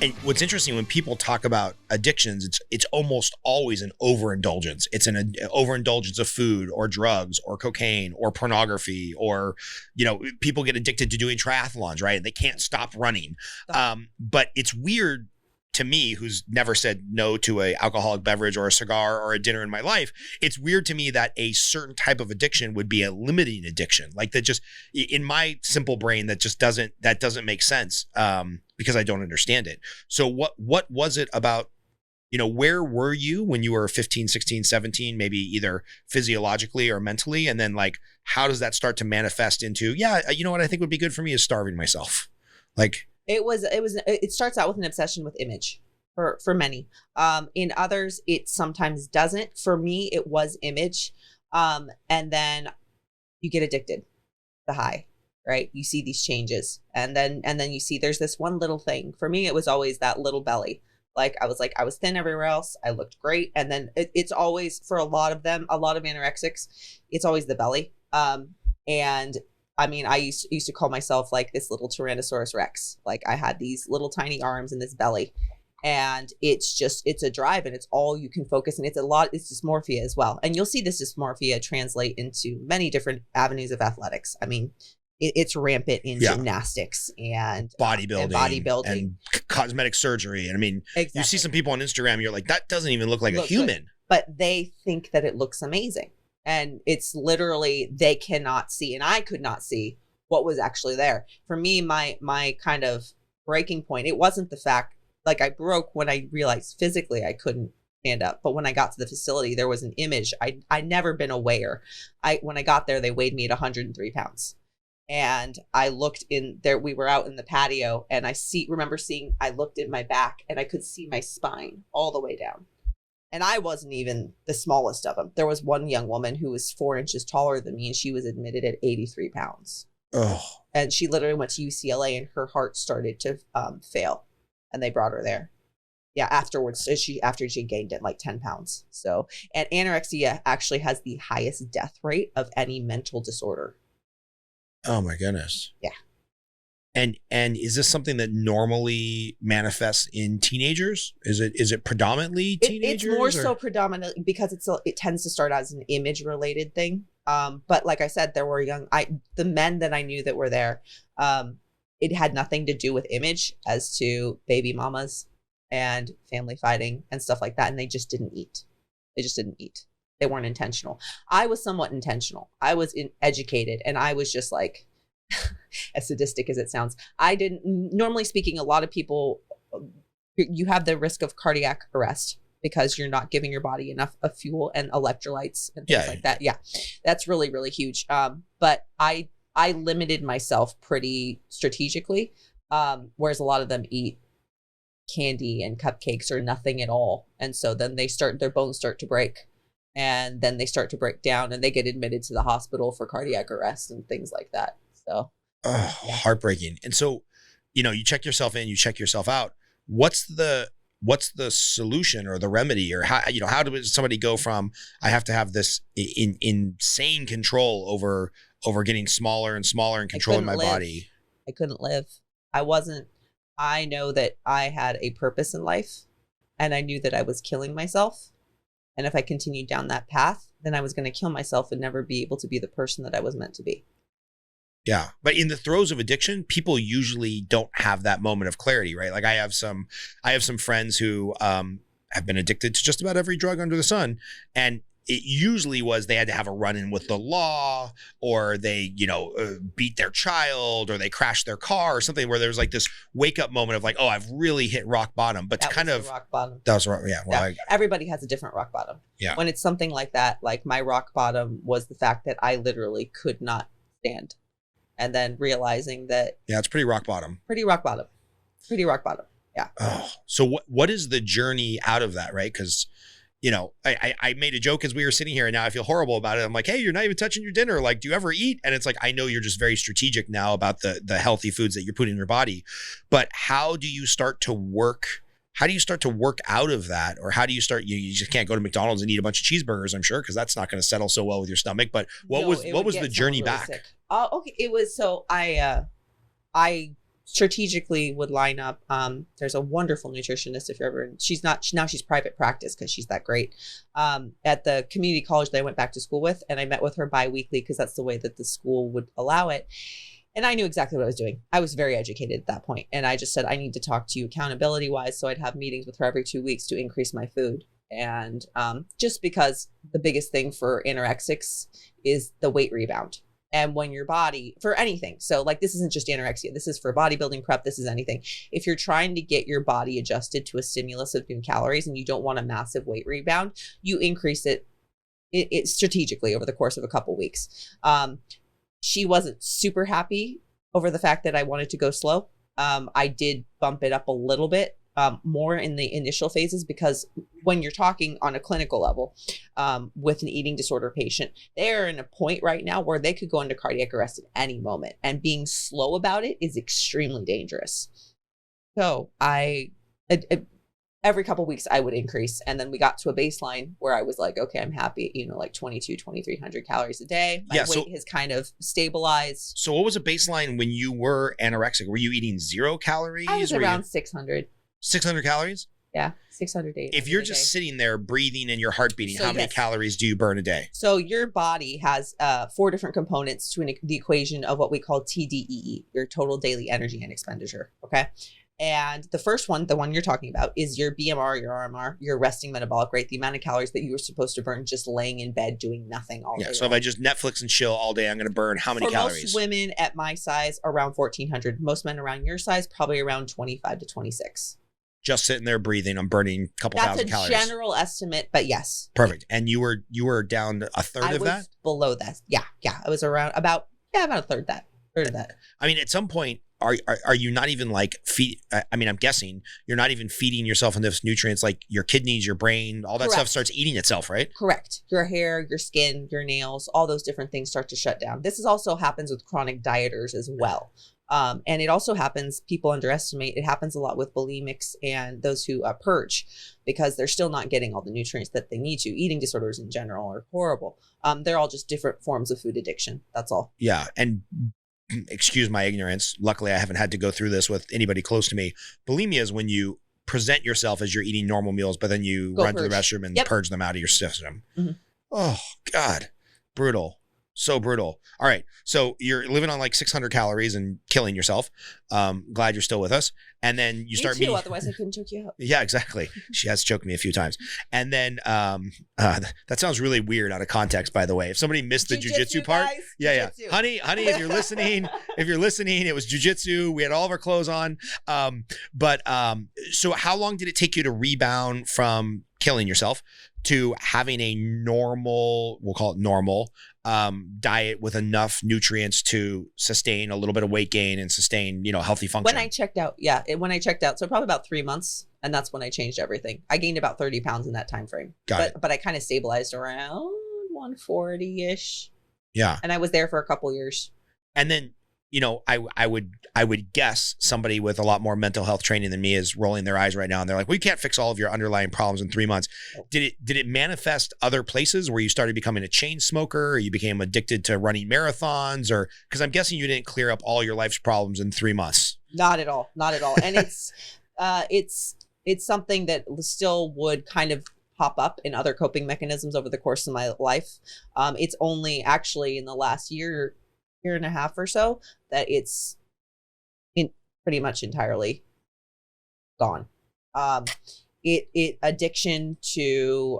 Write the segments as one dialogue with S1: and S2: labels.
S1: And what's interesting when people talk about addictions, it's almost always an overindulgence. It's an overindulgence of food or drugs or cocaine or pornography, or, people get addicted to doing triathlons, right? They can't stop running. But it's weird to me, who's never said no to a alcoholic beverage or a cigar or a dinner in my life. It's weird to me that a certain type of addiction would be a limiting addiction. Like that, just in my simple brain, that doesn't make sense, because I don't understand it. So what was it about, where were you when you were 15, 16, 17, maybe either physiologically or mentally? And then like, how does that start to manifest into, what I think would be good for me is starving myself. Like,
S2: It starts out with an obsession with image for many. In others, it sometimes doesn't. For me, it was image. And then you get addicted, the high, right? You see these changes, and then you see there's this one little thing. For me, it was always that little belly. I was thin everywhere else. I looked great. And then it's always, for a lot of them, a lot of anorexics, it's always the belly. And I mean, I used to call myself like this little Tyrannosaurus Rex. Like I had these little tiny arms in this belly, and it's a drive, and it's all you can focus. And it's dysmorphia as well. And you'll see this dysmorphia translate into many different avenues of athletics. I mean, it's rampant in gymnastics and bodybuilding
S1: and cosmetic surgery. And I mean, exactly. You see some people on Instagram, you're like, that doesn't even look like a human. Good.
S2: But they think that it looks amazing. And it's literally, they cannot see, and I could not see what was actually there. For me, my kind of breaking point, it wasn't the fact, like I broke when I realized physically I couldn't stand up. But when I got to the facility, there was an image. I'd never been aware. When I got there, they weighed me at 103 pounds. And I looked in there, we were out in the patio, and I looked at my back, and I could see my spine all the way down. And I wasn't even the smallest of them. There was one young woman who was 4 inches taller than me, and she was admitted at 83 pounds.
S1: Oh.
S2: And she literally went to UCLA, and her heart started to fail, and they brought her there. Yeah, afterwards, after she gained it like 10 pounds. So, and anorexia actually has the highest death rate of any mental disorder.
S1: Oh my goodness.
S2: Yeah.
S1: And is this something that normally manifests in teenagers? Is it predominantly teenagers?
S2: It's more so predominantly because it tends to start as an image related thing. But like I said, there were the men that I knew that were there. It had nothing to do with image as to baby mamas and family fighting and stuff like that. And they just didn't eat. They weren't intentional. I was somewhat intentional. I was educated, and I was just like, as sadistic as it sounds, normally speaking, a lot of people, you have the risk of cardiac arrest because you're not giving your body enough of fuel and electrolytes and things like that. Yeah, that's really, really huge. But I limited myself pretty strategically, whereas a lot of them eat candy and cupcakes or nothing at all. And so then their bones start to break, and then they start to break down, and they get admitted to the hospital for cardiac arrest and things like that. So
S1: heartbreaking. And so, you check yourself in, you check yourself out. What's the solution or the remedy, or how does somebody go from, I have to have this insane control over getting smaller and smaller and controlling my body?
S2: I couldn't live. I know that I had a purpose in life, and I knew that I was killing myself. And if I continued down that path, then I was going to kill myself and never be able to be the person that I was meant to be.
S1: Yeah. But in the throes of addiction, people usually don't have that moment of clarity, right? Like I have some friends who have been addicted to just about every drug under the sun. And it usually was they had to have a run-in with the law, or they, beat their child, or they crashed their car or something, where there's like this wake up moment of like, oh, I've really hit rock bottom. But that kind of
S2: rock bottom.
S1: That was right. Yeah. Well,
S2: everybody has a different rock bottom.
S1: Yeah.
S2: When it's something like that, like my rock bottom was the fact that I literally could not stand. And then realizing that.
S1: Yeah, it's pretty rock bottom.
S2: Pretty rock bottom. Yeah.
S1: Oh, so what is the journey out of that, right? Because I made a joke as we were sitting here, and now I feel horrible about it. I'm like, hey, you're not even touching your dinner. Like, do you ever eat? And it's like, I know you're just very strategic now about the healthy foods that you're putting in your body. But how do you start to work out of that? Or how do you start, you just can't go to McDonald's and eat a bunch of cheeseburgers, I'm sure, because that's not going to settle so well with your stomach. But what was the journey back?
S2: Okay. It was, so I strategically would line up. There's a wonderful nutritionist if you're ever, she's private practice because she's that great. At the community college that I went back to school with, and I met with her bi-weekly because that's the way that the school would allow it. And I knew exactly what I was doing. I was very educated at that point. And I just said, I need to talk to you accountability wise. So I'd have meetings with her every 2 weeks to increase my food. And just because the biggest thing for anorexics is the weight rebound. And when your body, for anything, so like this isn't just anorexia, this is for bodybuilding prep, this is anything. If you're trying to get your body adjusted to a stimulus of new calories and you don't want a massive weight rebound, you increase it strategically over the course of a couple weeks. She wasn't super happy over the fact that I wanted to go slow. I did bump it up a little bit. More in the initial phases, because when you're talking on a clinical level with an eating disorder patient, they're in a point right now where they could go into cardiac arrest at any moment, and being slow about it is extremely dangerous. So every couple of weeks I would increase, and then we got to a baseline where I was like, okay, I'm happy, like 2,300 calories a day. My weight has kind of stabilized.
S1: So what was a baseline when you were anorexic? Were you eating 0 calories?
S2: I was around 600.
S1: 600 calories?
S2: Yeah, 600 days.
S1: If you're just sitting there breathing and your heart beating, how many calories do you burn a day?
S2: So your body has 4 different components to the equation of what we call TDEE, your total daily energy and expenditure. Okay. And the first one, the one you're talking about, is your BMR, your RMR, your resting metabolic rate, the amount of calories that you were supposed to burn just laying in bed doing nothing all day.
S1: Yeah. So if I just Netflix and chill all day, I'm going to burn how many calories?
S2: Most women at my size, around 1,400. Most men around your size, probably around 25 to 26.
S1: Just sitting there breathing, I'm burning a couple thousand calories.
S2: That's a general estimate, but yes.
S1: Perfect. And you were down a third of that? I was
S2: below that. Yeah. I was around about a third of that.
S1: I mean, at some point, are you not even like I'm guessing you're not even feeding yourself enough nutrients, like your kidneys, your brain, all that stuff starts eating itself, right?
S2: Correct. Your hair, your skin, your nails, all those different things start to shut down. This also happens with chronic dieters as well. And it also happens, people underestimate, it happens a lot with bulimics and those who purge, because they're still not getting all the nutrients that they need to. Eating disorders in general are horrible. They're all just different forms of food addiction. That's all.
S1: Yeah. And excuse my ignorance. Luckily, I haven't had to go through this with anybody close to me. Bulimia is when you present yourself as you're eating normal meals, but then you run to the restroom and purge them out of your system. Mm-hmm. Oh, God. Brutal. So brutal. All right. So you're living on like 600 calories and killing yourself. Glad you're still with us. And then you start meeting.
S2: Otherwise I couldn't choke you out.
S1: Yeah, exactly. She has choked me a few times. And then that sounds really weird out of context, by the way. If somebody missed the jujitsu part. Guys, yeah. Honey, if you're listening, it was jujitsu. We had all of our clothes on. So how long did it take you to rebound from killing yourself to having a normal, we'll call it normal, diet with enough nutrients to sustain a little bit of weight gain and sustain, healthy function?
S2: When I checked out, so probably about 3 months, and that's when I changed everything. I gained about 30 pounds in that time frame. But I kind of stabilized around 140-ish.
S1: Yeah.
S2: And I was there for a couple years.
S1: And then, I would guess somebody with a lot more mental health training than me is rolling their eyes right now, and they're like, "We can't fix all of your underlying problems in 3 months." Did it manifest other places where you started becoming a chain smoker, or you became addicted to running marathons, or because I'm guessing you didn't clear up all your life's problems in 3 months?
S2: Not at all. And it's something that still would kind of pop up in other coping mechanisms over the course of my life. It's only actually in the last year and a half or so that it's pretty much entirely gone. Addiction to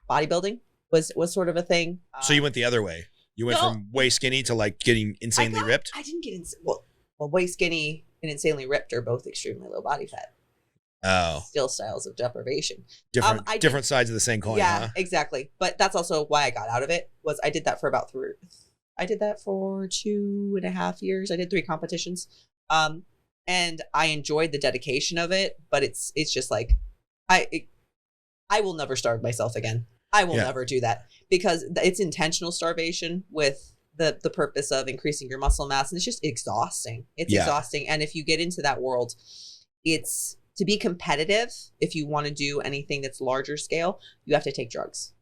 S2: bodybuilding was sort of a thing.
S1: So you went the other way. You went from way skinny to like getting insanely ripped?
S2: I didn't get well, way skinny and insanely ripped are both extremely low body fat.
S1: Oh.
S2: Still styles of deprivation.
S1: Different sides of the same coin.
S2: Yeah,
S1: huh?
S2: Exactly. But that's also why I got out of it. Was I did that for about 2.5 years. I did 3 competitions. And I enjoyed the dedication of it, but it's just like, I will never starve myself again. I will never do that, because it's intentional starvation with the purpose of increasing your muscle mass. And it's just exhausting. It's exhausting. And if you get into that world, it's to be competitive. If you want to do anything that's larger scale, you have to take drugs.